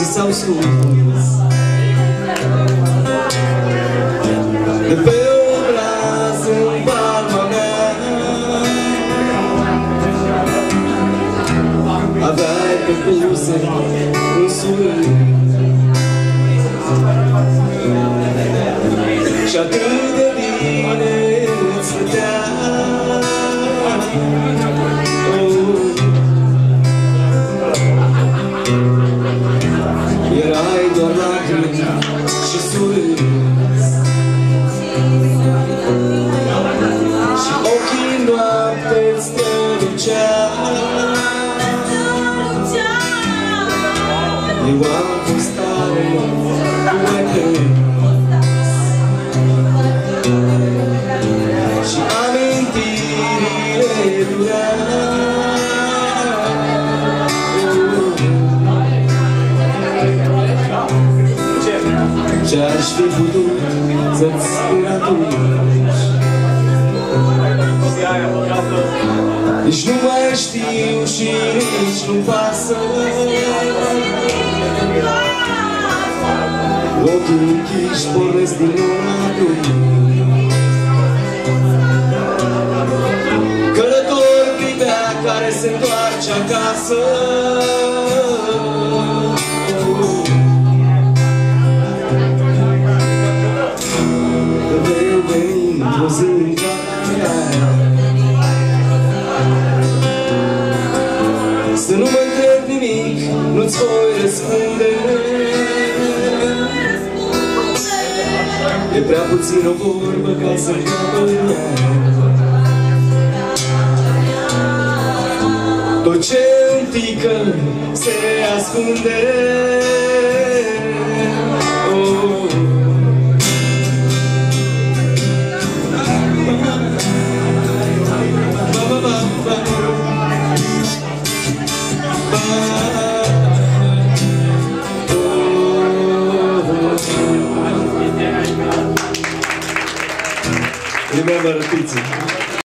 ți s-au scurs de pe obraz în palma mea. Aveai pe buze un surâs și atât de bine îți stătea. Erai doar lacrimi și surâs și ochii noapte-ți străluceau. Eu am fost tare cu etern și amintirile dureau. Ce-aș fi putut să-ți spun atunci, nici nu mai știu și nici nu pasă. Ochii închiși pornesc din nou la drum. Călător privea care se întoarce acasă. O zi în care să nu mă întreb nimic, nu-ți voi răspunde. E prea puțin o vorbă ca să-mi capă în ea. Tot ce întică se ascunde. Remember the pizza.